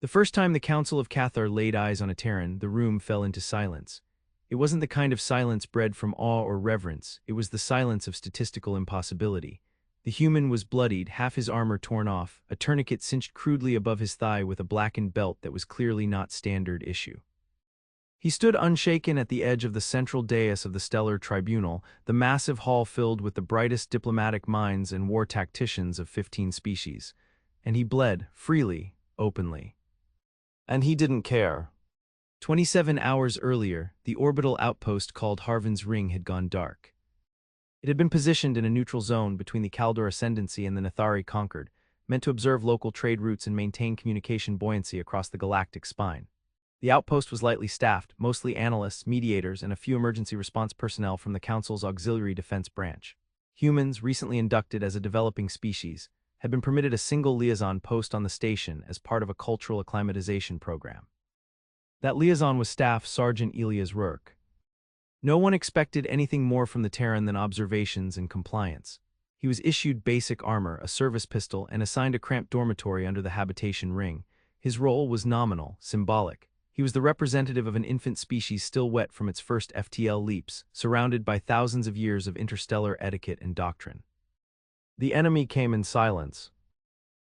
The first time the Council of Cathar laid eyes on a Terran, the room fell into silence. It wasn't the kind of silence bred from awe or reverence, it was the silence of statistical impossibility. The human was bloodied, half his armor torn off, a tourniquet cinched crudely above his thigh with a blackened belt that was clearly not standard issue. He stood unshaken at the edge of the central dais of the Stellar Tribunal, the massive hall filled with the brightest diplomatic minds and war tacticians of 15 species. And he bled, freely, openly. And he didn't care. 27 hours earlier, the orbital outpost called Harvin's Ring had gone dark. It had been positioned in a neutral zone between the Kaldor Ascendancy and the Nathari Conquered, meant to observe local trade routes and maintain communication buoyancy across the galactic spine. The outpost was lightly staffed, mostly analysts, mediators, and a few emergency response personnel from the Council's Auxiliary Defense Branch. Humans, recently inducted as a developing species, had been permitted a single liaison post on the station as part of a cultural acclimatization program. That liaison was Staff Sergeant Elias Rourke. No one expected anything more from the Terran than observations and compliance. He was issued basic armor, a service pistol, and assigned a cramped dormitory under the habitation ring. His role was nominal, symbolic. He was the representative of an infant species still wet from its first FTL leaps, surrounded by thousands of years of interstellar etiquette and doctrine. The enemy came in silence.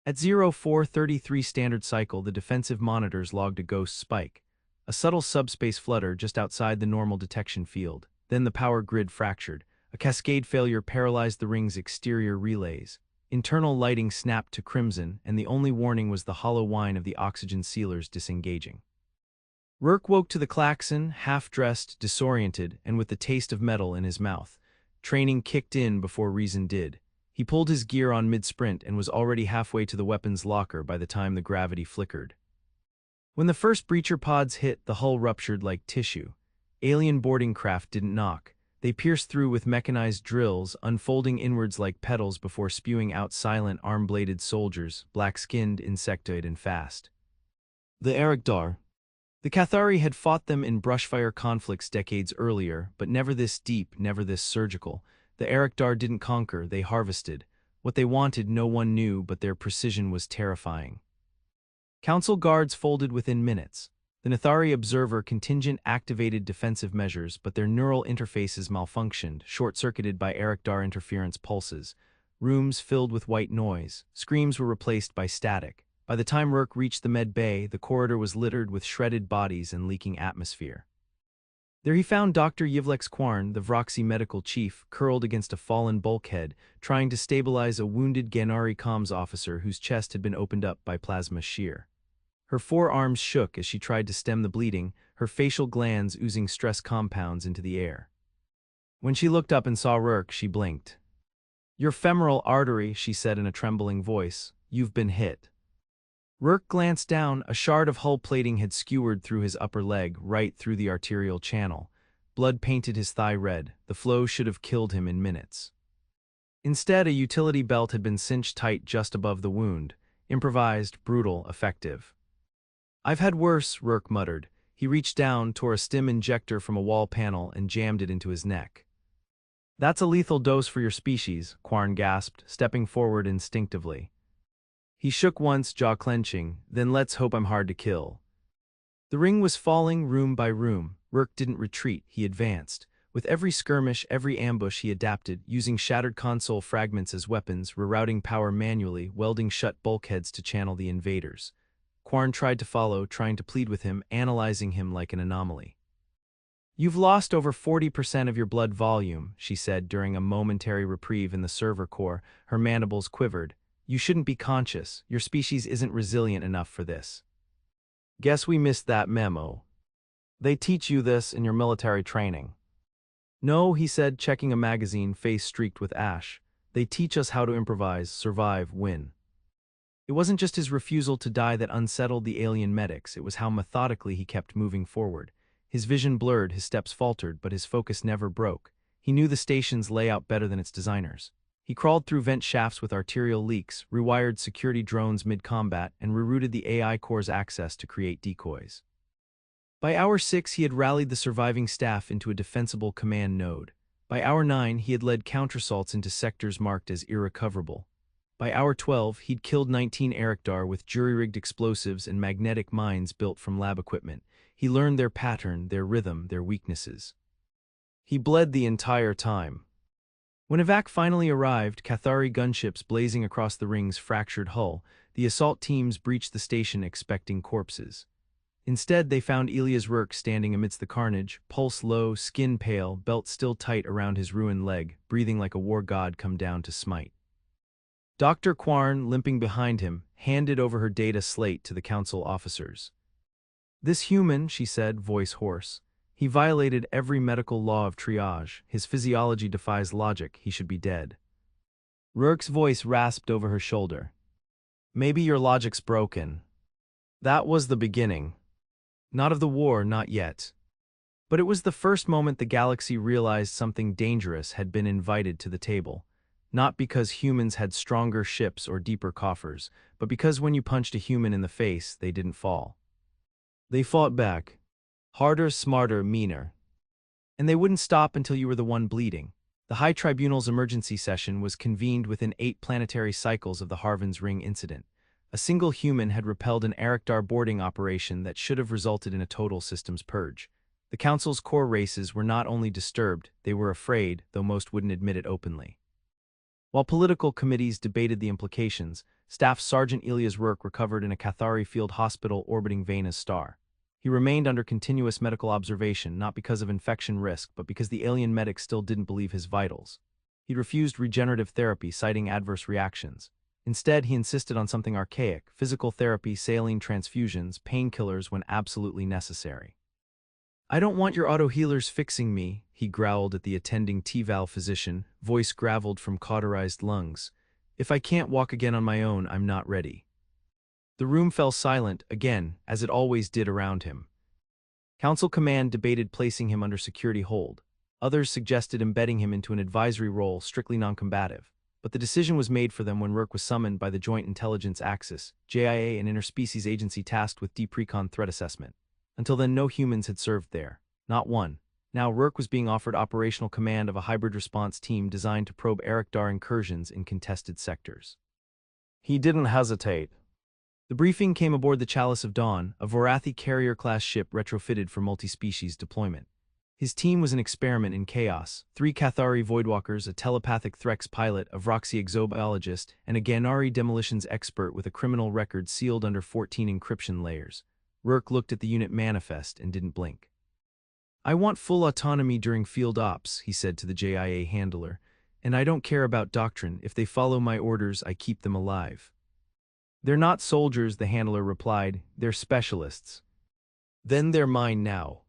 At 0433 standard cycle, the defensive monitors logged a ghost spike, a subtle subspace flutter just outside the normal detection field. Then the power grid fractured. A cascade failure paralyzed the ring's exterior relays. Internal lighting snapped to crimson, and the only warning was the hollow whine of the oxygen sealers disengaging. Rourke woke to the klaxon, half-dressed, disoriented, and with the taste of metal in his mouth. Training kicked in before reason did. He pulled his gear on mid-sprint and was already halfway to the weapons locker by the time the gravity flickered. When the first breacher pods hit, the hull ruptured like tissue. Alien boarding craft didn't knock. They pierced through with mechanized drills, unfolding inwards like petals before spewing out silent, arm-bladed soldiers, black-skinned, insectoid, and fast. The Erikdar. The Cathari had fought them in brushfire conflicts decades earlier, but never this deep, never this surgical. The Erikdar didn't conquer, they harvested. What they wanted no one knew, but their precision was terrifying. Council guards folded within minutes. The Nathari Observer contingent activated defensive measures, but their neural interfaces malfunctioned, short-circuited by Erikdar interference pulses. Rooms filled with white noise. Screams were replaced by static. By the time Rourke reached the med bay, the corridor was littered with shredded bodies and leaking atmosphere. There he found Dr. Yvlex Quarn, the Vroxy medical chief, curled against a fallen bulkhead, trying to stabilize a wounded Ganari comms officer whose chest had been opened up by plasma shear. Her forearms shook as she tried to stem the bleeding, her facial glands oozing stress compounds into the air. When she looked up and saw Rourke, she blinked. "Your femoral artery," she said in a trembling voice. "You've been hit." Rourke glanced down. A shard of hull plating had skewered through his upper leg, right through the arterial channel. Blood painted his thigh red. The flow should have killed him in minutes. Instead, a utility belt had been cinched tight just above the wound. Improvised, brutal, effective. "I've had worse," Rourke muttered. He reached down, tore a stim injector from a wall panel, and jammed it into his neck. "That's a lethal dose for your species," Quarn gasped, stepping forward instinctively. He shook once, jaw clenching, "Then let's hope I'm hard to kill." The ring was falling room by room. Rourke didn't retreat, he advanced. With every skirmish, every ambush, he adapted, using shattered console fragments as weapons, rerouting power manually, welding shut bulkheads to channel the invaders. Quarn tried to follow, trying to plead with him, analyzing him like an anomaly. "You've lost over 40% of your blood volume," she said during a momentary reprieve in the server core. Her mandibles quivered. "You shouldn't be conscious. Your species isn't resilient enough for this." "Guess we missed that memo. They teach you this in your military training." "No," he said, checking a magazine, face streaked with ash. "They teach us how to improvise, survive, win." It wasn't just his refusal to die that unsettled the alien medics, it was how methodically he kept moving forward. His vision blurred, his steps faltered, but his focus never broke. He knew the station's layout better than its designers. He crawled through vent shafts with arterial leaks, rewired security drones mid-combat, and rerouted the AI core's access to create decoys. By hour 6, he had rallied the surviving staff into a defensible command node. By hour 9, he had led counterassaults into sectors marked as irrecoverable. By hour 12, he'd killed 19 Erikdar with jury-rigged explosives and magnetic mines built from lab equipment. He learned their pattern, their rhythm, their weaknesses. He bled the entire time. When evac finally arrived, Cathari gunships blazing across the ring's fractured hull, the assault teams breached the station expecting corpses. Instead, they found Elias Rourke standing amidst the carnage, pulse low, skin pale, belt still tight around his ruined leg, breathing like a war god come down to smite. Dr. Quarn, limping behind him, handed over her data slate to the council officers. "This human," she said, voice hoarse. "He violated every medical law of triage. His physiology defies logic. He should be dead." Rourke's voice rasped over her shoulder. "Maybe your logic's broken. That was the beginning. Not of the war, not yet. But it was the first moment the galaxy realized something dangerous had been invited to the table. Not because humans had stronger ships or deeper coffers, but because when you punched a human in the face, they didn't fall. They fought back. Harder, smarter, meaner. And they wouldn't stop until you were the one bleeding. The High Tribunal's emergency session was convened within 8 planetary cycles of the Harvin's Ring incident. A single human had repelled an Erikdar boarding operation that should have resulted in a total systems purge. The Council's core races were not only disturbed, they were afraid, though most wouldn't admit it openly. While political committees debated the implications, Staff Sergeant Elias Rourke recovered in a Cathari field hospital orbiting Vena's star. He remained under continuous medical observation, not because of infection risk, but because the alien medics still didn't believe his vitals. He refused regenerative therapy, citing adverse reactions. Instead, he insisted on something archaic: physical therapy, saline transfusions, painkillers when absolutely necessary. "I don't want your auto-healers fixing me," he growled at the attending T-Val physician, voice graveled from cauterized lungs. "If I can't walk again on my own, I'm not ready." The room fell silent, again, as it always did around him. Council Command debated placing him under security hold. Others suggested embedding him into an advisory role, strictly non-combative. But the decision was made for them when Rourke was summoned by the Joint Intelligence Axis, JIA, an interspecies agency tasked with deep recon threat assessment. Until then, no humans had served there. Not one. Now Rourke was being offered operational command of a hybrid response team designed to probe Erikdar incursions in contested sectors. He didn't hesitate. The briefing came aboard the Chalice of Dawn, a Vorathi carrier-class ship retrofitted for multi-species deployment. His team was an experiment in chaos: 3 Cathari Voidwalkers, a telepathic Threx pilot, a Vroxy exobiologist, and a Ganari demolitions expert with a criminal record sealed under 14 encryption layers. Rourke looked at the unit manifest and didn't blink. "I want full autonomy during field ops," he said to the JIA handler, "and I don't care about doctrine. If they follow my orders, I keep them alive." "They're not soldiers," the handler replied. "They're specialists." "Then they're mine now."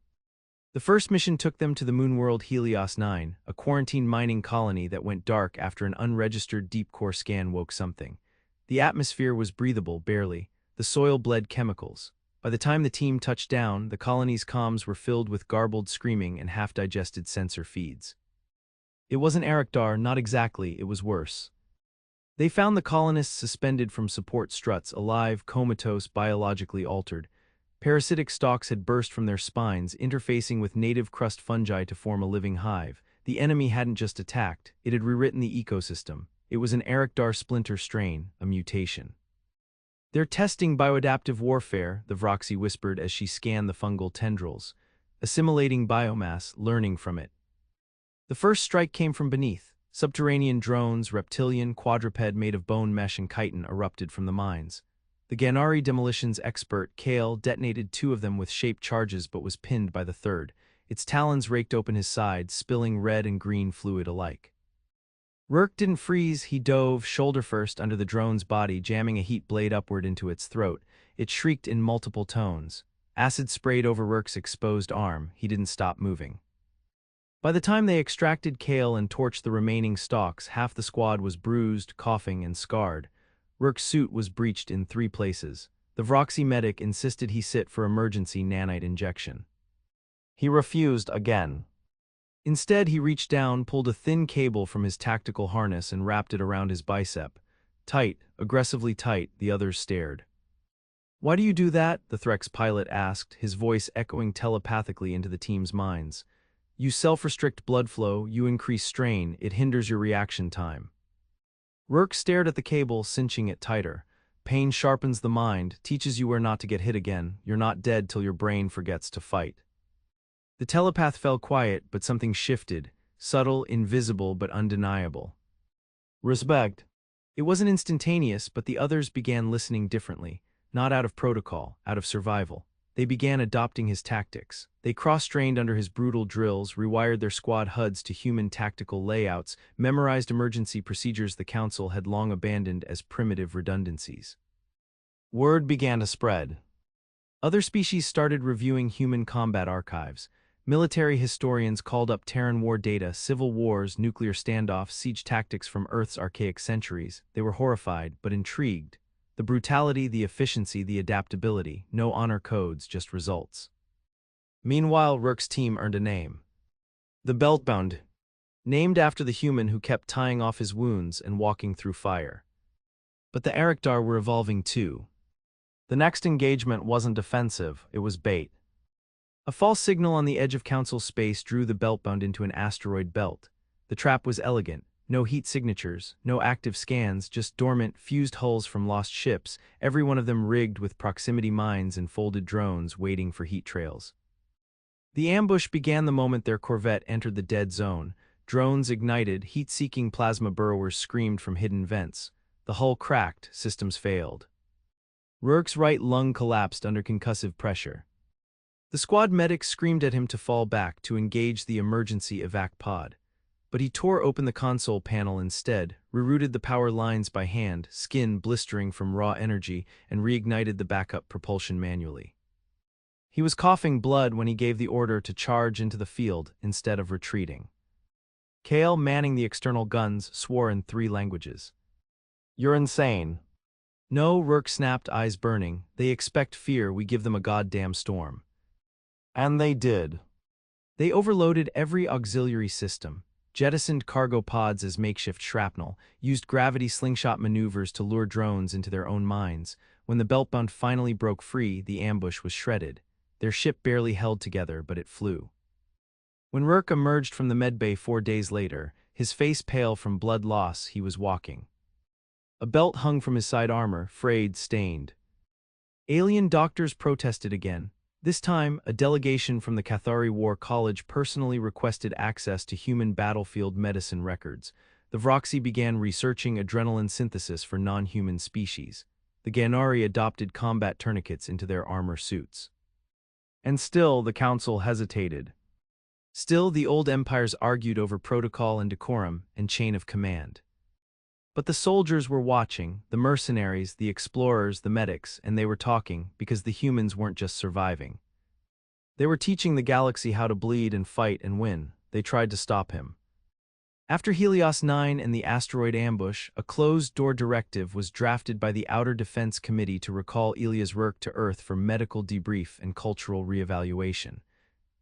The first mission took them to the moonworld Helios 9, a quarantine mining colony that went dark after an unregistered deep-core scan woke something. The atmosphere was breathable, barely. The soil bled chemicals. By the time the team touched down, the colony's comms were filled with garbled screaming and half-digested sensor feeds. It wasn't Erikdar, not exactly, it was worse. They found the colonists suspended from support struts, alive, comatose, biologically altered. Parasitic stalks had burst from their spines, interfacing with native crust fungi to form a living hive. The enemy hadn't just attacked, it had rewritten the ecosystem. It was an Erikdar splinter strain, a mutation. "They're testing bioadaptive warfare," the Vroxy whispered as she scanned the fungal tendrils. "Assimilating biomass, learning from it." The first strike came from beneath. Subterranean drones, reptilian, quadruped made of bone mesh and chitin erupted from the mines. The Ganari demolitions expert, Kale, detonated 2 of them with shaped charges but was pinned by the third. Its talons raked open his side, spilling red and green fluid alike. Rourke didn't freeze. He dove, shoulder first, under the drone's body, jamming a heat blade upward into its throat. It shrieked in multiple tones. Acid sprayed over Rourke's exposed arm. He didn't stop moving. By the time they extracted Kale and torched the remaining stalks, half the squad was bruised, coughing, and scarred. Rourke's suit was breached in 3 places. The Vroxy medic insisted he sit for emergency nanite injection. He refused again. Instead, he reached down, pulled a thin cable from his tactical harness and wrapped it around his bicep. Tight, aggressively tight, the others stared. "Why do you do that?" the Threx pilot asked, his voice echoing telepathically into the team's minds. "You self-restrict blood flow, you increase strain, it hinders your reaction time." Rourke stared at the cable, cinching it tighter. Pain sharpens the mind, teaches you where not to get hit again. You're not dead till your brain forgets to fight. The telepath fell quiet, but something shifted, subtle, invisible, but undeniable. Respect. It wasn't instantaneous, but the others began listening differently, not out of protocol, out of survival. They began adopting his tactics. They cross-trained under his brutal drills, rewired their squad HUDs to human tactical layouts, memorized emergency procedures the Council had long abandoned as primitive redundancies. Word began to spread. Other species started reviewing human combat archives. Military historians called up Terran war data, civil wars, nuclear standoffs, siege tactics from Earth's archaic centuries. They were horrified, but intrigued. The brutality, the efficiency, the adaptability, no honor codes, just results. Meanwhile, Rourke's team earned a name. The Beltbound, named after the human who kept tying off his wounds and walking through fire. But the Ericdar were evolving too. The next engagement wasn't defensive, it was bait. A false signal on the edge of Council space drew the Beltbound into an asteroid belt. The trap was elegant. No heat signatures, no active scans, just dormant, fused hulls from lost ships, every one of them rigged with proximity mines and folded drones waiting for heat trails. The ambush began the moment their corvette entered the dead zone. Drones ignited, heat-seeking plasma burrowers screamed from hidden vents. The hull cracked, systems failed. Rourke's right lung collapsed under concussive pressure. The squad medics screamed at him to fall back, to engage the emergency evac pod. But he tore open the console panel instead, rerouted the power lines by hand, skin blistering from raw energy, and reignited the backup propulsion manually. He was coughing blood when he gave the order to charge into the field instead of retreating. Kale, manning the external guns, swore in 3 languages. "You're insane." "No," Rourke snapped, eyes burning. "They expect fear, we give them a goddamn storm." And they did. They overloaded every auxiliary system, jettisoned cargo pods as makeshift shrapnel, used gravity slingshot maneuvers to lure drones into their own mines. When the Beltbound finally broke free, the ambush was shredded. Their ship barely held together, but it flew. When Rourke emerged from the medbay 4 days later, his face pale from blood loss, he was walking. A belt hung from his side armor, frayed, stained. Alien doctors protested again. This time, a delegation from the Cathari War College personally requested access to human battlefield medicine records. The Vroxy began researching adrenaline synthesis for non-human species. The Ganari adopted combat tourniquets into their armor suits. And still, the Council hesitated. Still, the old empires argued over protocol and decorum and chain of command. But the soldiers were watching, the mercenaries, the explorers, the medics, and they were talking because the humans weren't just surviving. They were teaching the galaxy how to bleed and fight and win. They tried to stop him. After Helios 9 and the asteroid ambush, a closed-door directive was drafted by the Outer Defense Committee to recall Elias Rourke to Earth for medical debrief and cultural reevaluation.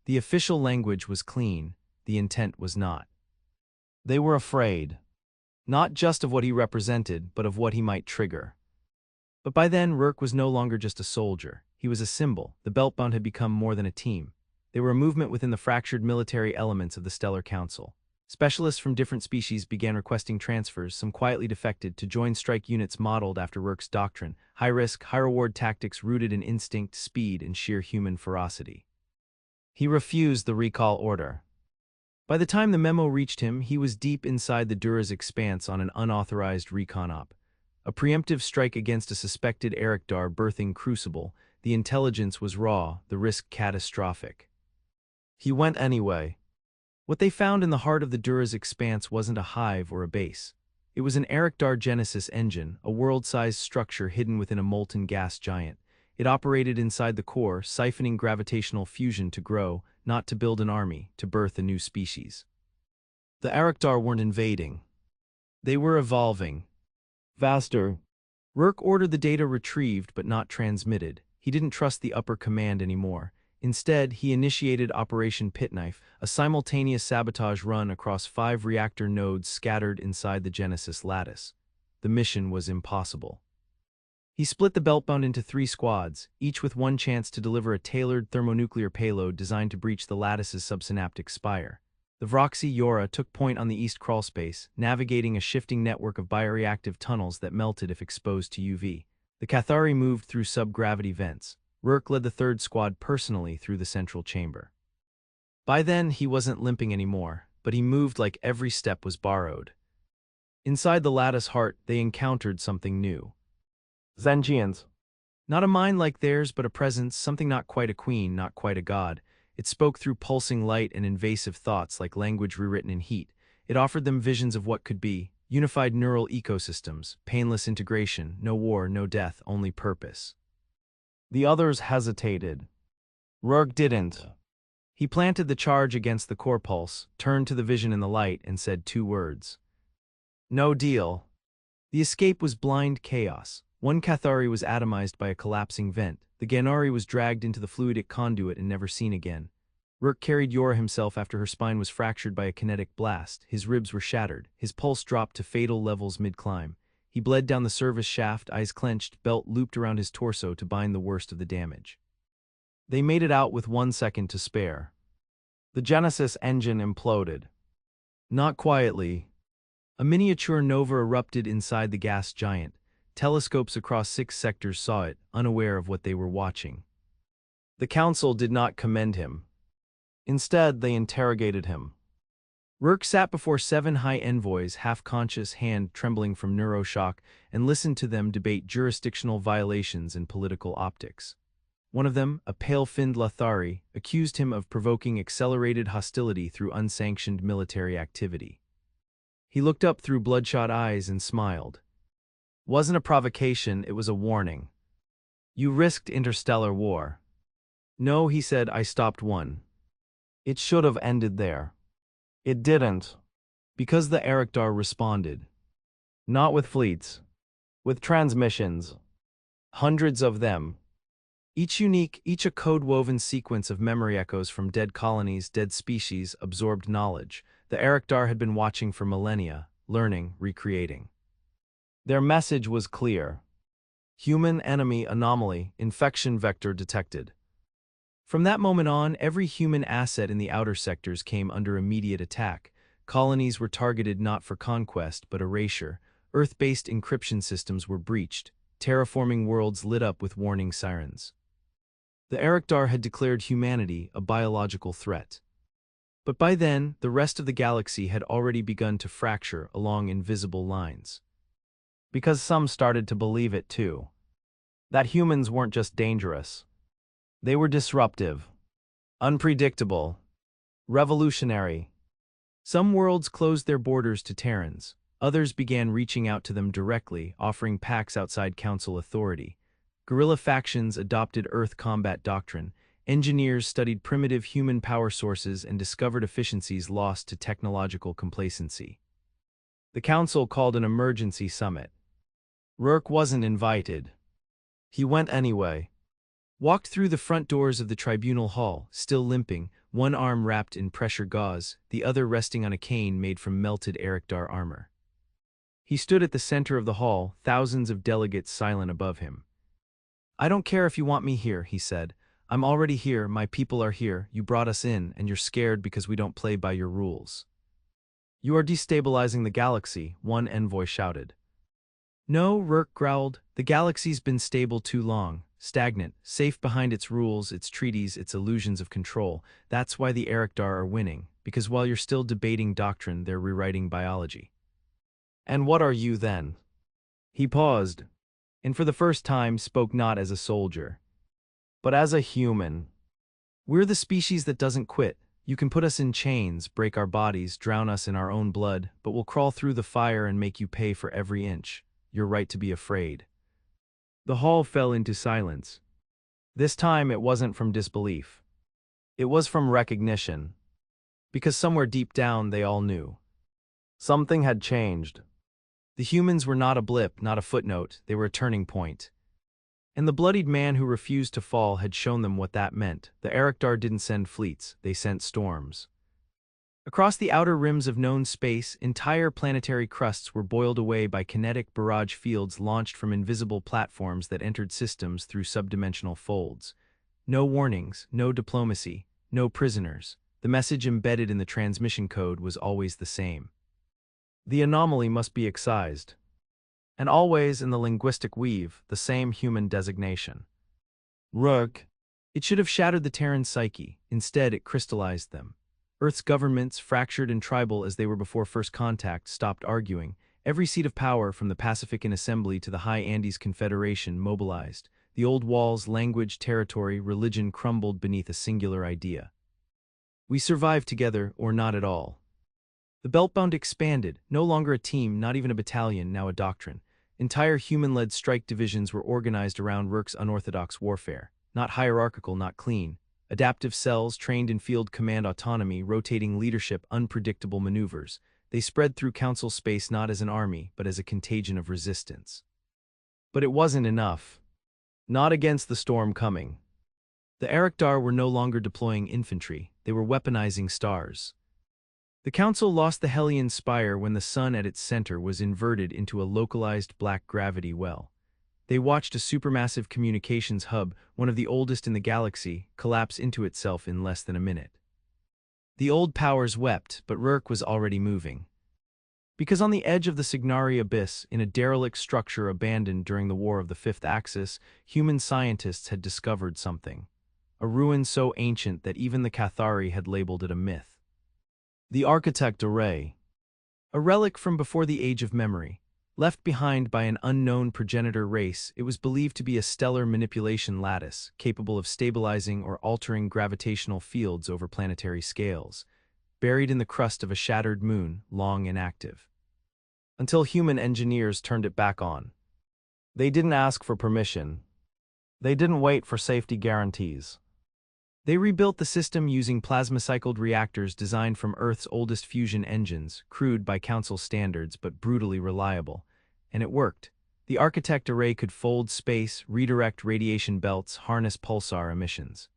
The official language was clean, the intent was not. They were afraid. Not just of what he represented, but of what he might trigger. But by then, Rourke was no longer just a soldier. He was a symbol. The Beltbound had become more than a team. They were a movement within the fractured military elements of the Stellar Council. Specialists from different species began requesting transfers, some quietly defected, to join strike units modeled after Rourke's doctrine, high-risk, high-reward tactics rooted in instinct, speed, and sheer human ferocity. He refused the recall order. By the time the memo reached him, he was deep inside the Dura's expanse on an unauthorized recon op. A preemptive strike against a suspected Ericdar birthing crucible. The intelligence was raw, the risk catastrophic. He went anyway. What they found in the heart of the Dura's expanse wasn't a hive or a base. It was an Ericdar Genesis engine, a world-sized structure hidden within a molten gas giant. It operated inside the core, siphoning gravitational fusion to grow, not to build an army, to birth a new species. The Ericdar weren't invading. They were evolving. Vaster. Rourke ordered the data retrieved but not transmitted. He didn't trust the upper command anymore. Instead, he initiated Operation Pitknife, a simultaneous sabotage run across 5 reactor nodes scattered inside the Genesis lattice. The mission was impossible. He split the Beltbound into 3 squads, each with one chance to deliver a tailored thermonuclear payload designed to breach the lattice's subsynaptic spire. The Vroxy Yora took point on the east crawlspace, navigating a shifting network of bioreactive tunnels that melted if exposed to UV. The Cathari moved through subgravity vents. Rourke led the third squad personally through the central chamber. By then, he wasn't limping anymore, but he moved like every step was borrowed. Inside the lattice heart, they encountered something new. Zengians. Not a mind like theirs, but a presence, something not quite a queen, not quite a god. It spoke through pulsing light and invasive thoughts like language rewritten in heat. It offered them visions of what could be, unified neural ecosystems, painless integration, no war, no death, only purpose. The others hesitated. Rourke didn't. He planted the charge against the core pulse, turned to the vision in the light, and said 2 words. No deal. The escape was blind chaos. One Cathari was atomized by a collapsing vent. The Ganari was dragged into the fluidic conduit and never seen again. Rourke carried Yora himself after her spine was fractured by a kinetic blast. His ribs were shattered. His pulse dropped to fatal levels mid-climb. He bled down the service shaft, eyes clenched, belt looped around his torso to bind the worst of the damage. They made it out with 1 second to spare. The Genesis engine imploded. Not quietly. A miniature nova erupted inside the gas giant. Telescopes across 6 sectors saw it, unaware of what they were watching. The council did not commend him. Instead, they interrogated him. Rourke sat before 7 high envoys, half-conscious, hand trembling from neuroshock, and listened to them debate jurisdictional violations and political optics. One of them, a pale-finned Lathari, accused him of provoking accelerated hostility through unsanctioned military activity. He looked up through bloodshot eyes and smiled. Wasn't a provocation, it was a warning. You risked interstellar war. No, he said, I stopped one. It should have ended there. It didn't. Because the Erectar responded. Not with fleets. With transmissions. Hundreds of them. Each unique, each a code-woven sequence of memory echoes from dead colonies, dead species, absorbed knowledge. The Erectar had been watching for millennia, learning, recreating. Their message was clear. Human enemy anomaly, infection vector detected. From that moment on, every human asset in the outer sectors came under immediate attack. Colonies were targeted not for conquest, but erasure. Earth-based encryption systems were breached. Terraforming worlds lit up with warning sirens. The Erectar had declared humanity a biological threat. But by then, the rest of the galaxy had already begun to fracture along invisible lines. Because some started to believe it too. That humans weren't just dangerous. They were disruptive, unpredictable, revolutionary. Some worlds closed their borders to Terrans. Others began reaching out to them directly, offering pacts outside Council authority. Guerrilla factions adopted Earth combat doctrine. Engineers studied primitive human power sources and discovered efficiencies lost to technological complacency. The Council called an emergency summit. Rourke wasn't invited. He went anyway. Walked through the front doors of the tribunal hall, still limping, one arm wrapped in pressure gauze, the other resting on a cane made from melted Erectar armor. He stood at the center of the hall, thousands of delegates silent above him. I don't care if you want me here, he said. I'm already here, my people are here, you brought us in, and you're scared because we don't play by your rules. You are destabilizing the galaxy, one envoy shouted. No, Rourke growled, the galaxy's been stable too long, stagnant, safe behind its rules, its treaties, its illusions of control. That's why the Erectar are winning, because while you're still debating doctrine, they're rewriting biology. And what are you then? He paused, and for the first time spoke not as a soldier, but as a human. We're the species that doesn't quit. You can put us in chains, break our bodies, drown us in our own blood, but we'll crawl through the fire and make you pay for every inch. You're right to be afraid. The hall fell into silence. This time it wasn't from disbelief. It was from recognition. Because somewhere deep down they all knew. Something had changed. The humans were not a blip, not a footnote, they were a turning point. And the bloodied man who refused to fall had shown them what that meant. The Erectar didn't send fleets, they sent storms. Across the outer rims of known space, entire planetary crusts were boiled away by kinetic barrage fields launched from invisible platforms that entered systems through subdimensional folds. No warnings, no diplomacy, no prisoners. The message embedded in the transmission code was always the same. The anomaly must be excised. And always in the linguistic weave, the same human designation. Rug. It should have shattered the Terran psyche. Instead, it crystallized them. Earth's governments, fractured and tribal as they were before first contact, stopped arguing. Every seat of power, from the Pacifican Assembly to the High Andes Confederation, mobilized. The old walls, language, territory, religion crumbled beneath a singular idea. We survive together, or not at all. The Beltbound expanded, no longer a team, not even a battalion, now a doctrine. Entire human-led strike divisions were organized around Rourke's unorthodox warfare. Not hierarchical, not clean. Adaptive cells trained in field command autonomy, rotating leadership, unpredictable maneuvers. They spread through council space not as an army, but as a contagion of resistance. But it wasn't enough. Not against the storm coming. The Erikdar were no longer deploying infantry, they were weaponizing stars. The Council lost the Hellion Spire when the sun at its center was inverted into a localized black gravity well. They watched a supermassive communications hub, one of the oldest in the galaxy, collapse into itself in less than a minute. The old powers wept, but Rourke was already moving. Because on the edge of the Signari Abyss, in a derelict structure abandoned during the War of the Fifth Axis, human scientists had discovered something. A ruin so ancient that even the Cathari had labeled it a myth. The Architect Array. A relic from before the Age of Memory. Left behind by an unknown progenitor race, it was believed to be a stellar manipulation lattice, capable of stabilizing or altering gravitational fields over planetary scales, buried in the crust of a shattered moon, long inactive. Until human engineers turned it back on. They didn't ask for permission. They didn't wait for safety guarantees. They rebuilt the system using plasma-cycled reactors designed from Earth's oldest fusion engines, crude by Council standards but brutally reliable. And it worked. The Architect Array could fold space, redirect radiation belts, harness pulsar emissions.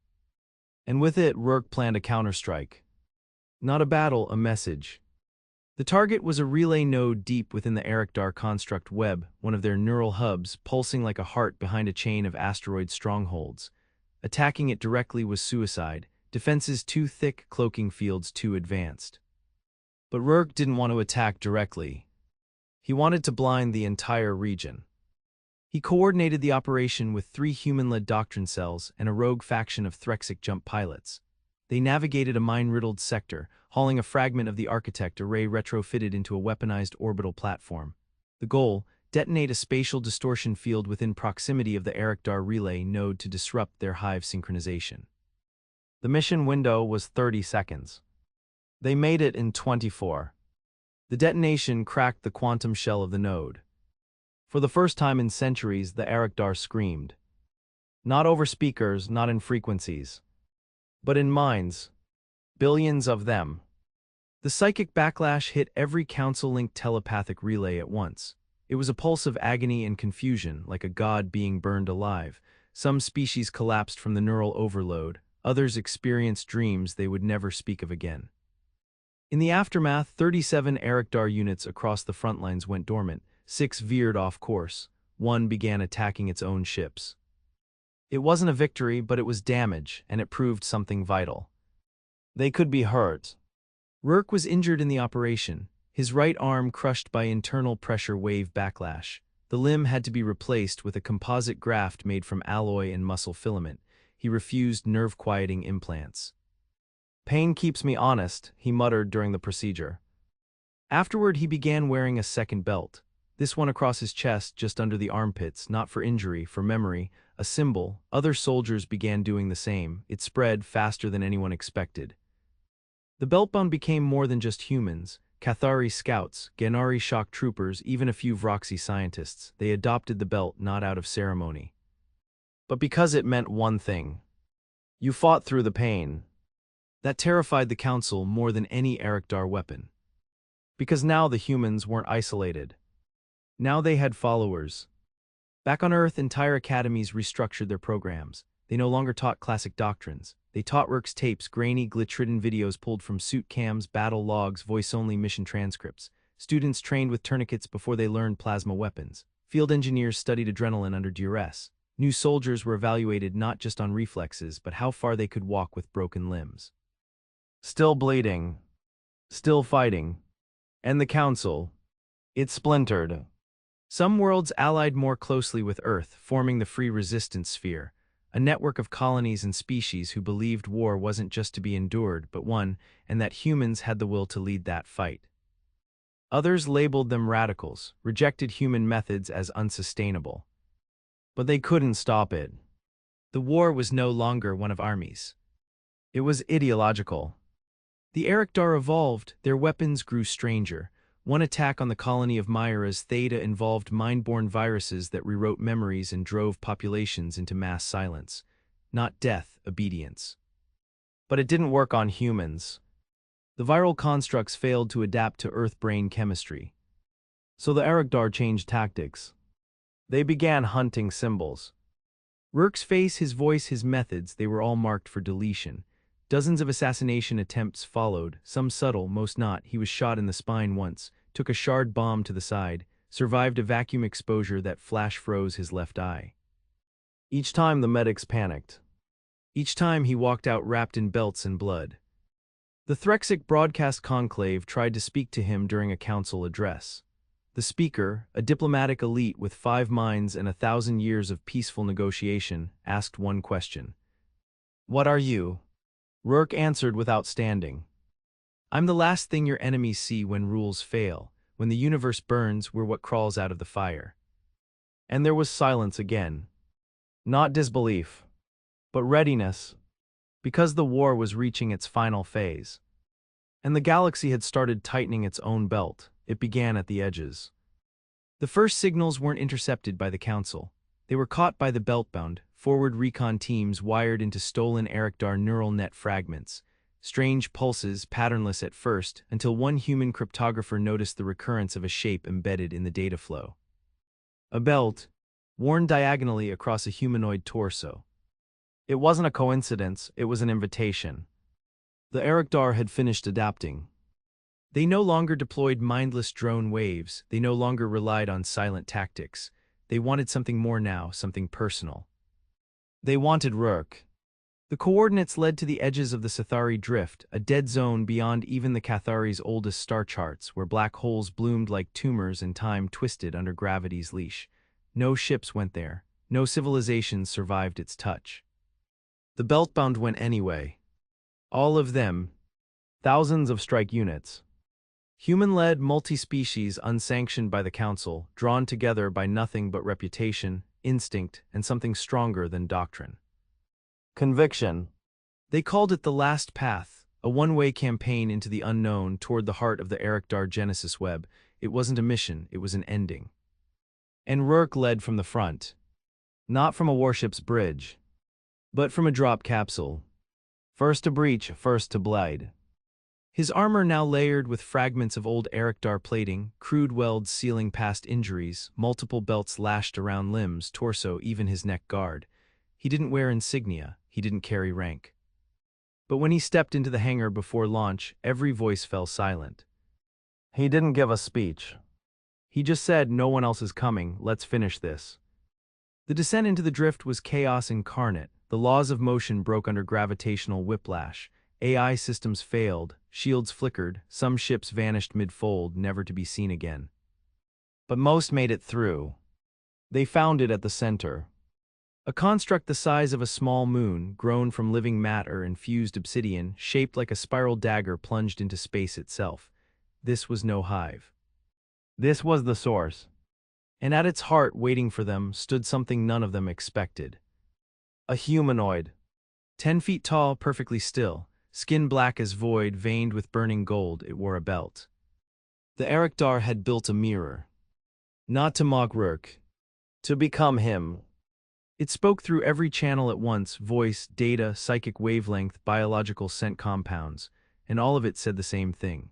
And with it, Rourke planned a counterstrike. Not a battle, a message. The target was a relay node deep within the Erikdar construct web, one of their neural hubs, pulsing like a heart behind a chain of asteroid strongholds. Attacking it directly was suicide, defenses too thick, cloaking fields too advanced. But Rourke didn't want to attack directly. He wanted to blind the entire region. He coordinated the operation with 3 human-led doctrine cells and a rogue faction of Threxic jump pilots. They navigated a mine-riddled sector, hauling a fragment of the Architect Array retrofitted into a weaponized orbital platform. The goal: detonate a spatial distortion field within proximity of the Erikdar relay node to disrupt their hive synchronization. The mission window was 30 seconds. They made it in 24. The detonation cracked the quantum shell of the node. For the first time in centuries, the Erikdar screamed. Not over speakers, not in frequencies, but in minds. Billions of them. The psychic backlash hit every Council-linked telepathic relay at once. It was a pulse of agony and confusion, like a god being burned alive. Some species collapsed from the neural overload, others experienced dreams they would never speak of again. In the aftermath, 37 Erikdar units across the front lines went dormant, 6 veered off course, 1 began attacking its own ships. It wasn't a victory, but it was damage, and it proved something vital. They could be hurt. Rourke was injured in the operation, his right arm crushed by internal pressure wave backlash. The limb had to be replaced with a composite graft made from alloy and muscle filament. He refused nerve-quieting implants. "Pain keeps me honest," he muttered during the procedure. Afterward, he began wearing a second belt, this one across his chest just under the armpits, not for injury, for memory, a symbol. Other soldiers began doing the same. It spread faster than anyone expected. The Beltbound became more than just humans. Cathari scouts, Ganari shock troopers, even a few Vroxy scientists. They adopted the belt not out of ceremony, but because it meant one thing. You fought through the pain. That terrified the Council more than any Erikdar weapon. Because now the humans weren't isolated. Now they had followers. Back on Earth, entire academies restructured their programs. They no longer taught classic doctrines. They taught Rourke's tapes, grainy, glitch-ridden videos pulled from suit cams, battle logs, voice-only mission transcripts. Students trained with tourniquets before they learned plasma weapons. Field engineers studied adrenaline under duress. New soldiers were evaluated not just on reflexes, but how far they could walk with broken limbs. Still bleeding. Still fighting. And the Council. It splintered. Some worlds allied more closely with Earth, forming the Free Resistance Sphere, a network of colonies and species who believed war wasn't just to be endured but won, and that humans had the will to lead that fight. Others labeled them radicals, rejected human methods as unsustainable. But they couldn't stop it. The war was no longer one of armies. It was ideological. The Ericdar evolved, their weapons grew stranger. One attack on the colony of Myra's Theta involved mind-borne viruses that rewrote memories and drove populations into mass silence. Not death, obedience. But it didn't work on humans. The viral constructs failed to adapt to Earth-brain chemistry. So the Ericdar changed tactics. They began hunting symbols. Rourke's face, his voice, his methods, they were all marked for deletion. Dozens of assassination attempts followed, some subtle, most not. He was shot in the spine once, took a shard bomb to the side, survived a vacuum exposure that flash froze his left eye. Each time the medics panicked. Each time he walked out wrapped in belts and blood. The Threxic broadcast conclave tried to speak to him during a council address. The speaker, a diplomatic elite with 5 minds and 1,000 years of peaceful negotiation, asked one question. "What are you?" Rourke answered without standing. "I'm the last thing your enemies see when rules fail. When the universe burns, we're what crawls out of the fire." And there was silence again. Not disbelief, but readiness. Because the war was reaching its final phase. And the galaxy had started tightening its own belt. It began at the edges. The first signals weren't intercepted by the Council. They were caught by the Beltbound, forward recon teams wired into stolen Ericdar neural net fragments. Strange pulses, patternless at first, until one human cryptographer noticed the recurrence of a shape embedded in the data flow. A belt, worn diagonally across a humanoid torso. It wasn't a coincidence, it was an invitation. The Ericdar had finished adapting. They no longer deployed mindless drone waves, they no longer relied on silent tactics. They wanted something more now, something personal. They wanted Rourke. The coordinates led to the edges of the Sithari Drift, a dead zone beyond even the Cathari's oldest star charts, where black holes bloomed like tumors and time twisted under gravity's leash. No ships went there, no civilizations survived its touch. The Beltbound went anyway. All of them, thousands of strike units. Human-led, multi-species, unsanctioned by the Council, drawn together by nothing but reputation, instinct, and something stronger than doctrine. Conviction. They called it the Last Path, a one-way campaign into the unknown toward the heart of the Ericdar Genesis web. It wasn't a mission, it was an ending. And Rourke led from the front. Not from a warship's bridge, but from a drop capsule. First to breach, first to blade. His armor now layered with fragments of old Ericdar plating, crude welds sealing past injuries, multiple belts lashed around limbs, torso, even his neck guard. He didn't wear insignia, he didn't carry rank. But when he stepped into the hangar before launch, every voice fell silent. He didn't give a speech. He just said, "No one else is coming, let's finish this." The descent into the drift was chaos incarnate. The laws of motion broke under gravitational whiplash. AI systems failed, shields flickered, some ships vanished mid-fold, never to be seen again. But most made it through. They found it at the center. A construct the size of a small moon, grown from living matter and fused obsidian, shaped like a spiral dagger plunged into space itself. This was no hive. This was the source. And at its heart, waiting for them, stood something none of them expected. A humanoid. 10 feet tall, perfectly still. Skin black as void, veined with burning gold, it wore a belt. The Ericdar had built a mirror. Not to mock Rourke. To become him. It spoke through every channel at once, voice, data, psychic wavelength, biological scent compounds, and all of it said the same thing.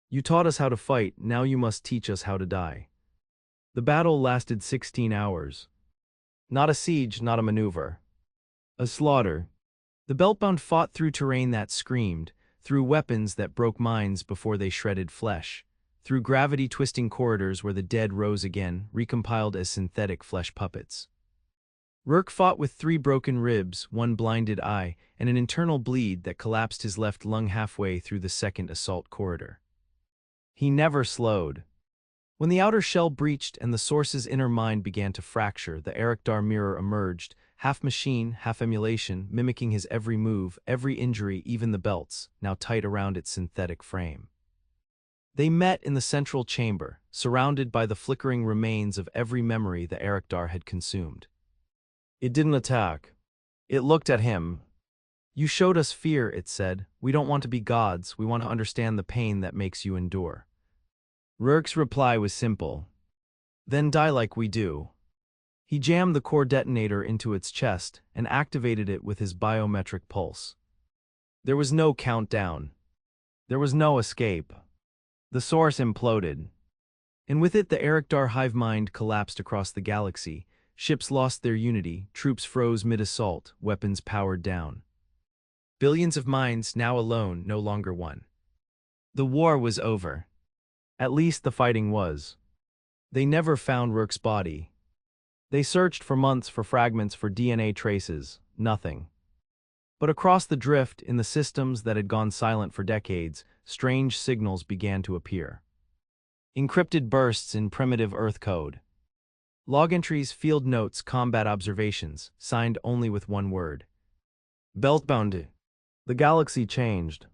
"You taught us how to fight, now you must teach us how to die." The battle lasted 16 hours. Not a siege, not a maneuver. A slaughter. The Beltbound fought through terrain that screamed, through weapons that broke minds before they shredded flesh, through gravity-twisting corridors where the dead rose again, recompiled as synthetic flesh puppets. Rourke fought with 3 broken ribs, 1 blinded eye, and an internal bleed that collapsed his left lung halfway through the second assault corridor. He never slowed. When the outer shell breached and the Source's inner mind began to fracture, the Erikdar mirror emerged, half machine, half emulation, mimicking his every move, every injury, even the belts, now tight around its synthetic frame. They met in the central chamber, surrounded by the flickering remains of every memory the Erikdar had consumed. It didn't attack. It looked at him. You showed us fear, it said. We don't want to be gods, we want to understand the pain that makes you endure. Rourke's reply was simple. Then die like we do. He jammed the core detonator into its chest and activated it with his biometric pulse. There was no countdown. There was no escape. The Source imploded. And with it the Erikdar hive mind collapsed across the galaxy. Ships lost their unity, troops froze mid-assault, weapons powered down. Billions of minds, now alone, no longer one. The war was over. At least the fighting was. They never found Rourke's body. They searched for months for fragments, for DNA traces, nothing. But across the drift, in the systems that had gone silent for decades, strange signals began to appear. Encrypted bursts in primitive Earth code. Log entries, field notes, combat observations, signed only with one word. Beltbound. The galaxy changed.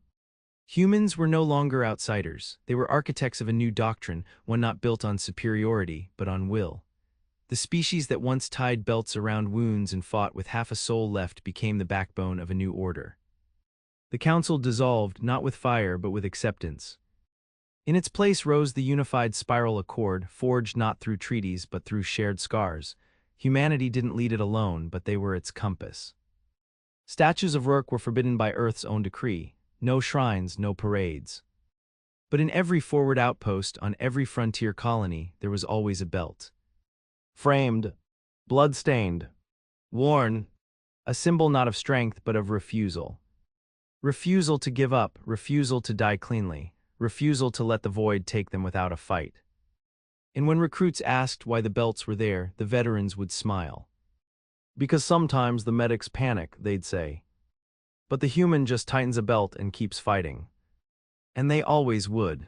Humans were no longer outsiders. They were architects of a new doctrine, one not built on superiority, but on will. The species that once tied belts around wounds and fought with half a soul left became the backbone of a new order. The council dissolved, not with fire, but with acceptance. In its place rose the unified spiral accord, forged not through treaties, but through shared scars. Humanity didn't lead it alone, but they were its compass. Statues of Rourke were forbidden by Earth's own decree. No shrines, no parades. But in every forward outpost, on every frontier colony, there was always a belt. Framed, blood-stained, worn, a symbol not of strength but of refusal. Refusal to give up, refusal to die cleanly, refusal to let the void take them without a fight. And when recruits asked why the belts were there, the veterans would smile. Because sometimes the medics panic, they'd say. But the human just tightens a belt and keeps fighting. And they always would.